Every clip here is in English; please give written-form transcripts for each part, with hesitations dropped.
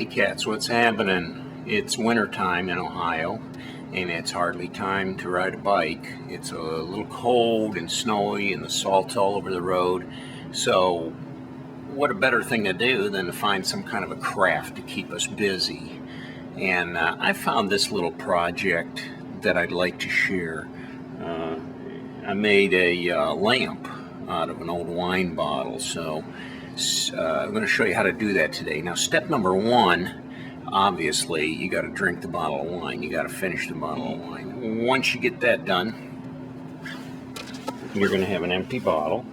Hey cats, what's happening? It's winter time in Ohio, and it's hardly time to ride a bike. It's a little cold and snowy, and the salt's all over the road. So what a better thing to do than to find some kind of a craft to keep us busy. And I found this little project that I'd like to share. I made a lamp out of an old wine bottle, so I'm going to show you how to do that today. Now, step number one, obviously, you got to drink the bottle of wine. You got to finish the bottle of wine. Once you get that done, you're going to have an empty bottle.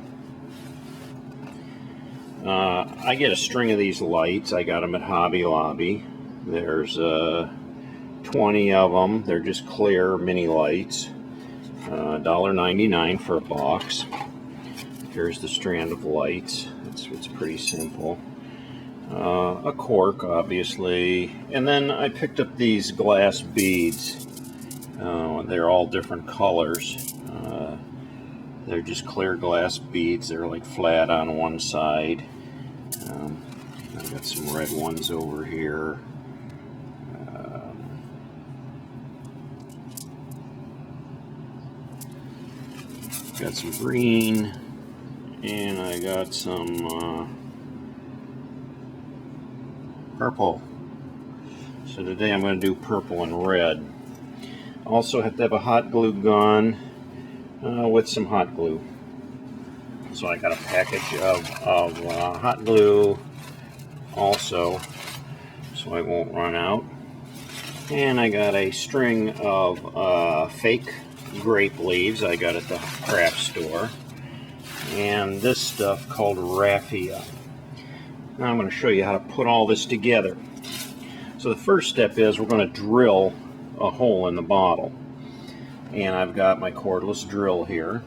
I get a string of these lights. I got them at Hobby Lobby. There's 20 of them. They're just clear mini lights. $1.99 for a box. Here's the strand of lights. It's pretty simple. A cork, obviously, and then I picked up these glass beads. They're all different colors. They're just clear glass beads. They're like flat on one side. I've got some red ones over here. Got some green, and I got some purple. So today I'm going to do purple and red. Also have to have a hot glue gun with some hot glue. So I got a package of hot glue also, so I won't run out. And I got a string of fake grape leaves I got at the craft store, and this stuff called Rafia. Now I'm going to show you how to put all this together. So the first step is we're going to drill a hole in the bottle, and I've got my cordless drill here,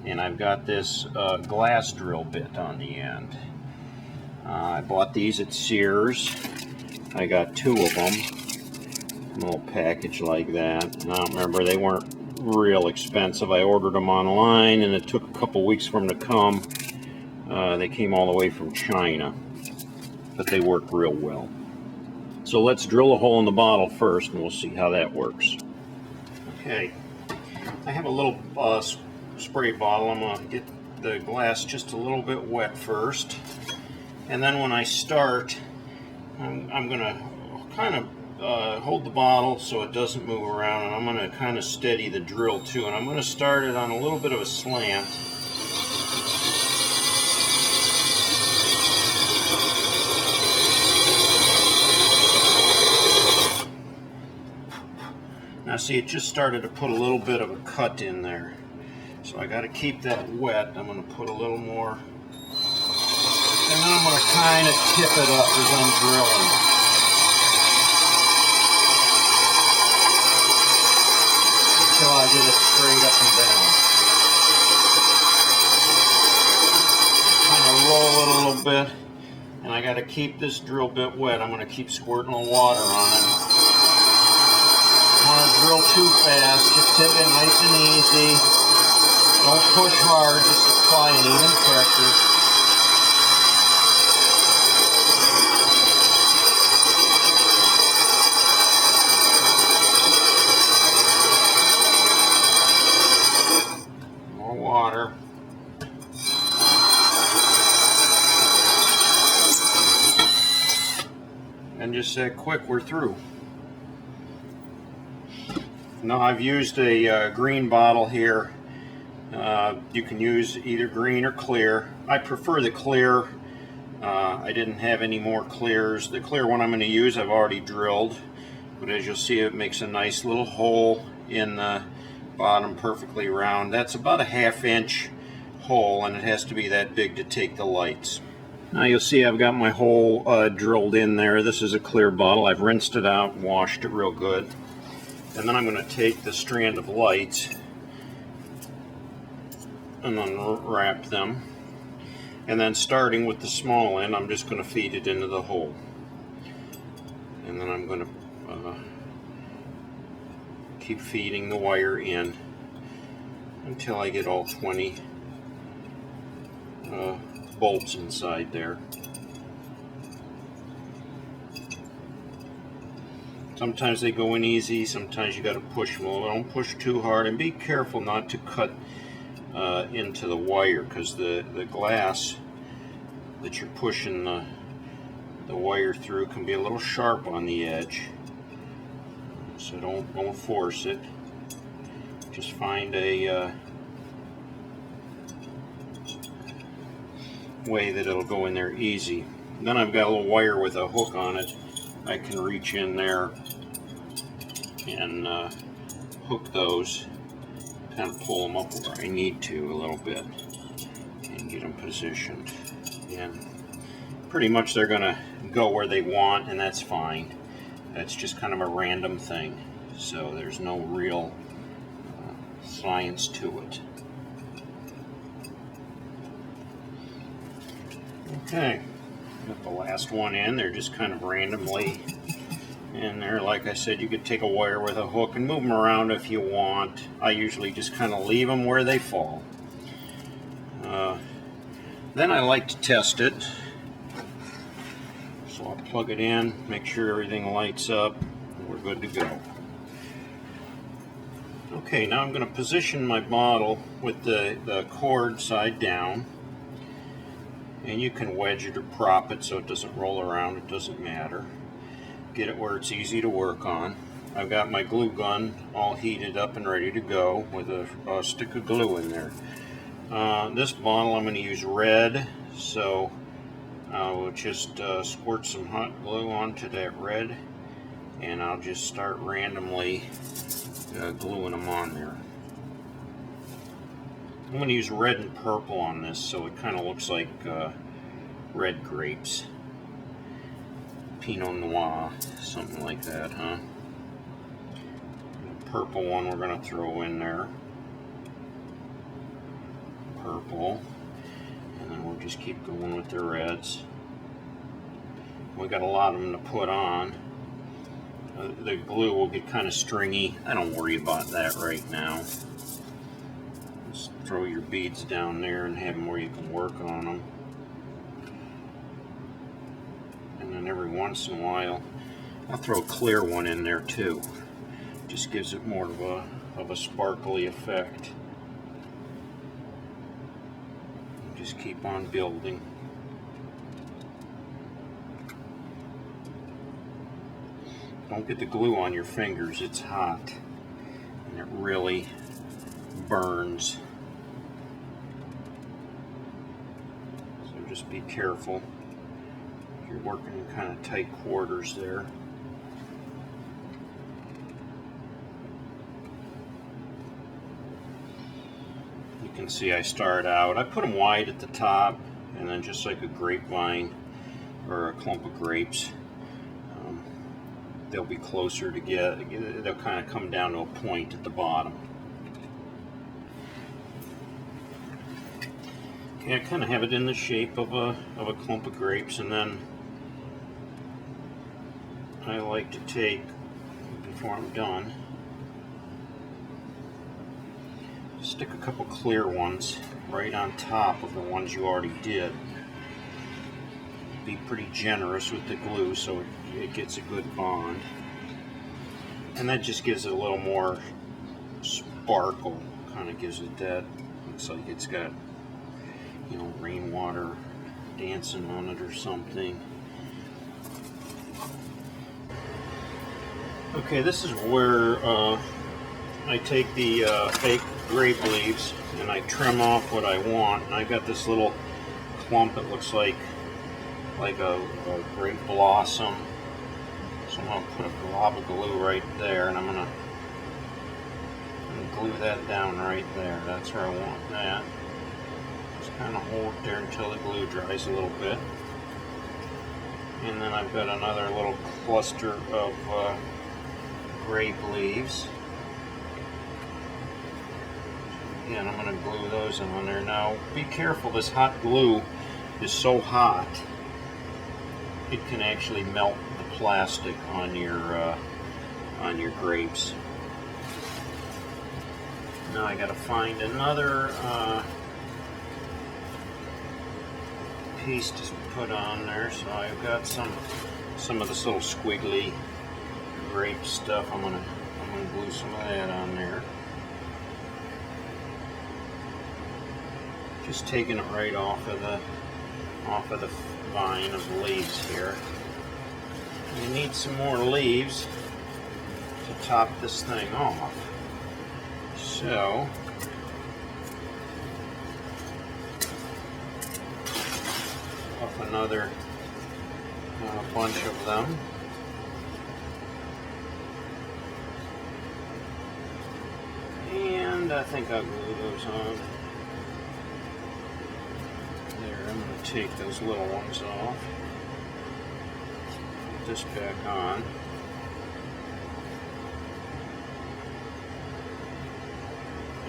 and I've got this glass drill bit on the end. I bought these at Sears. I got 2 of them, a little package like that. And I don't remember, they weren't real expensive. I ordered them online, and it took a couple weeks for them to come. They came all the way from China, but they work real well. So let's drill a hole in the bottle first, and we'll see how that works. Okay, I have a little spray bottle. I'm going to get the glass just a little bit wet first, and then when I start, I'm going to kind of hold the bottle so it doesn't move around, and I'm going to kind of steady the drill too, and I'm going to start it on a little bit of a slant. Now see, it just started to put a little bit of a cut in there, so I got to keep that wet. I'm going to put a little more, and then I'm going to kind of tip it up as I'm drilling. Until I get it straight up and down. Kind of roll it a little bit, and I got to keep this drill bit wet. I'm going to keep squirting a little water on it. Don't want to drill too fast, just tip it nice and easy. Don't push hard, just apply an even pressure. Water. And just that quick, we're through. Now I've used a green bottle here. You can use either green or clear. I prefer the clear. I didn't have any more clears. The clear one I'm going to use I've already drilled, but as you'll see, it makes a nice little hole in the bottom, perfectly round. That's about a 1/2 inch hole, and it has to be that big to take the lights. Now you'll see I've got my hole drilled in there. This is a clear bottle. I've rinsed it out, washed it real good, and then I'm going to take the strand of lights and unwrap them, and then starting with the small end, I'm just going to feed it into the hole, and then I'm going to keep feeding the wire in until I get all 20 bolts inside there. Sometimes they go in easy, sometimes you got to push them a little. Don't push too hard, and be careful not to cut into the wire, because the glass that you're pushing the wire through can be a little sharp on the edge. So don't force it. Just find a way that it'll go in there easy. Then I've got a little wire with a hook on it. I can reach in there and hook those, kind of pull them up where I need to a little bit and get them positioned. And pretty much they're gonna go where they want, and that's fine. That's just kind of a random thing, so there's no real science to it. Okay, got the last one in. They're just kind of randomly in there. Like I said, you could take a wire with a hook and move them around if you want. I usually just kind of leave them where they fall. Then I like to test it. So I'll plug it in, make sure everything lights up, and we're good to go. Okay, now I'm going to position my bottle with the cord side down. And you can wedge it or prop it so it doesn't roll around, it doesn't matter. Get it where it's easy to work on. I've got my glue gun all heated up and ready to go with a stick of glue in there. This bottle I'm going to use red, so I'll just squirt some hot glue onto that red, and I'll just start randomly gluing them on there. I'm going to use red and purple on this, so it kind of looks like red grapes. Pinot Noir, something like that, huh? The purple one we're going to throw in there. Purple. And then we'll just keep going with the reds. We got a lot of them to put on. The glue will get kind of stringy. I don't worry about that right now. Just throw your beads down there and have them where you can work on them. And then every once in a while, I'll throw a clear one in there too. Just gives it more of a sparkly effect. Just keep on building. Don't get the glue on your fingers, it's hot and it really burns. So just be careful. You're working in kind of tight quarters there. You can see I start out, I put them wide at the top, and then just like a grapevine or a clump of grapes, they'll be closer together. They'll kind of come down to a point at the bottom. Okay, I kind of have it in the shape of a clump of grapes, and then I like to take, before I'm done, stick a couple clear ones right on top of the ones you already did. Be pretty generous with the glue so it gets a good bond. And that just gives it a little more sparkle, kind of gives it that, looks like it's got, you know, rainwater dancing on it or something. Okay, this is where I take the fake grape leaves and I trim off what I want. And I got this little clump that looks like a grape blossom. So I'm going to put a glob of glue right there, and I'm going to glue that down right there. That's where I want that. Just kind of hold it there until the glue dries a little bit. And then I've got another little cluster of grape leaves. Again, I'm going to glue those on there. Now, be careful, this hot glue is so hot, it can actually melt the plastic on your grapes. Now I got to find another piece to put on there. So I've got some of this little squiggly grape grape stuff. I'm gonna glue some of that on there. Just taking it right off of the vine of leaves here. You need some more leaves to top this thing off. So off another bunch of them. And I think I'll glue those on. There, I'm going to take those little ones off. Put this back on.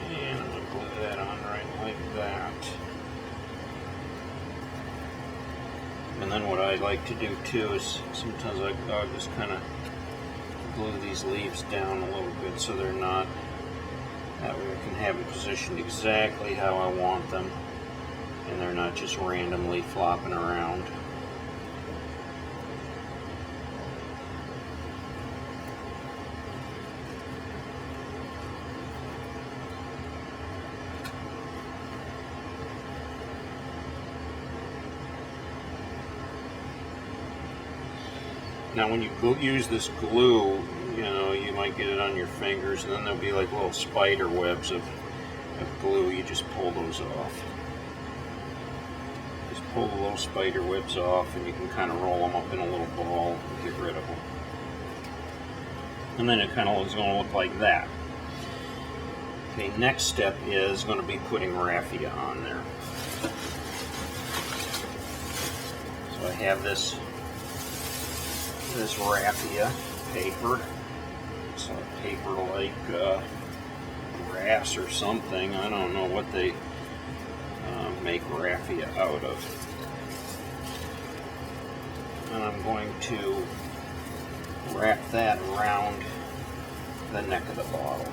And I'm going to glue that on right like that. And then what I like to do too is sometimes I'll just kind of glue these leaves down a little bit so they're not, that way I can have it positioned exactly how I want them and they're not just randomly flopping around. Now when you use this glue, you know, you might get it on your fingers and then there'll be like little spider webs of glue. You just pull those off. Just pull the little spider webs off and you can kind of roll them up in a little ball and get rid of them. And then it kind of is going to look like that. Okay, next step is going to be putting raffia on there. So I have this raffia paper. It's a paper like grass or something. I don't know what they make raffia out of. And I'm going to wrap that around the neck of the bottle.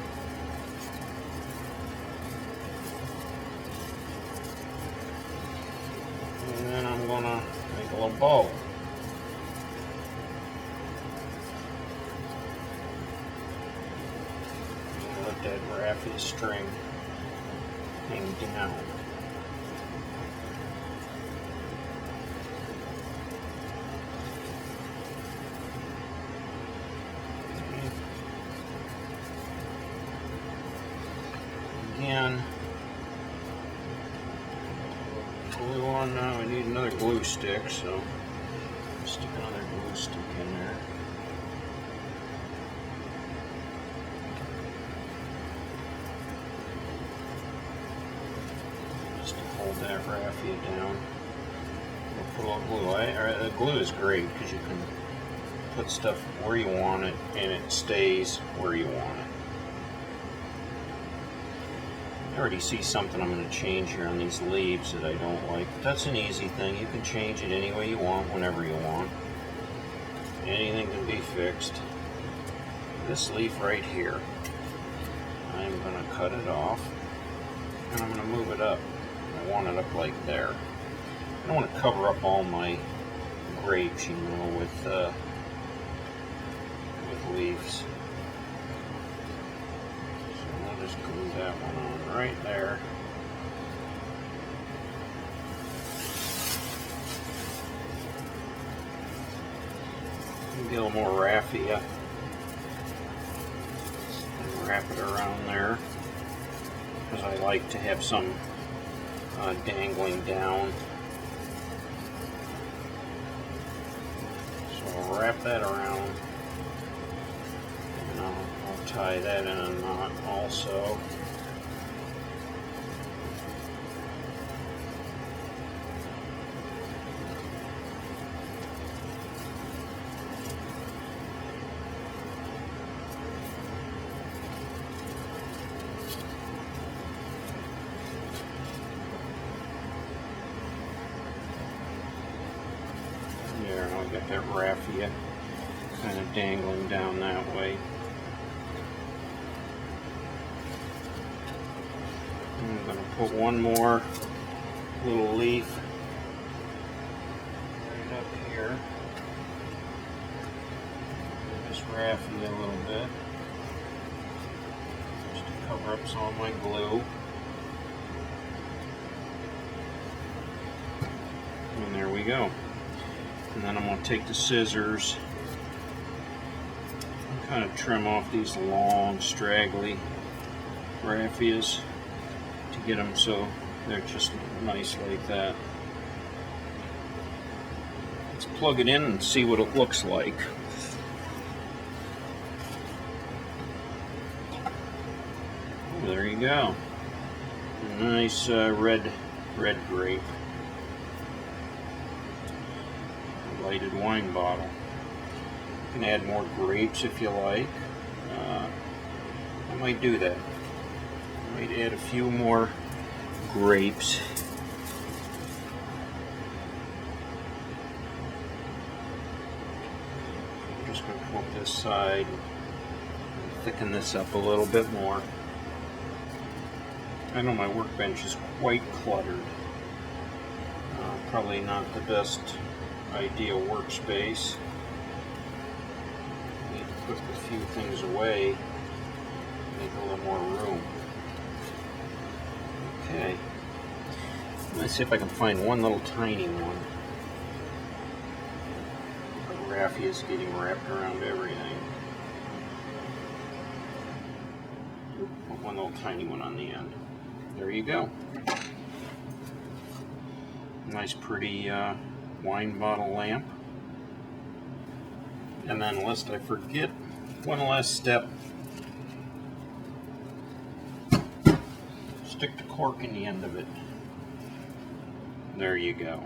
And then I'm going to make a little bow. That raffia string hang down. Again, glue on now. I need another glue stick, so I'll stick another glue stick in there. Hold that raffia down. We'll put a little glue. The glue is great because you can put stuff where you want it and it stays where you want it. I already see something I'm going to change here on these leaves that I don't like. But that's an easy thing. You can change it any way you want, whenever you want. Anything can be fixed. This leaf right here, I'm going to cut it off and I'm going to move it up. I want it up like there. I don't want to cover up all my grapes, you know, with leaves. So I'll just glue that one on right there. Get a little more raffia and wrap it around there because I like to have some dangling down. So I'll wrap that around and I'll tie that in a knot also. There, I'll get that raffia kind of dangling down that way. I'm going to put one more little leaf right up here. Just Rafia a little bit, just to cover up some of my glue. And there we go. And then I'm going to take the scissors and kind of trim off these long, straggly Rafias to get them so they're just nice like that. Let's plug it in and see what it looks like. Oh, there you go. A nice red grape. Lighted wine bottle. You can add more grapes if you like. I might do that. I might add a few more grapes. I'm just going to come up this side and thicken this up a little bit more. I know my workbench is quite cluttered. Probably not the best ideal workspace. I need to put a few things away, make a little more room. Okay, let's see if I can find one little tiny one. The Rafia is getting wrapped around everything. Put one little tiny one on the end. There you go. Nice pretty wine bottle lamp. And then lest I forget, one last step. Stick the cork in the end of it. There you go.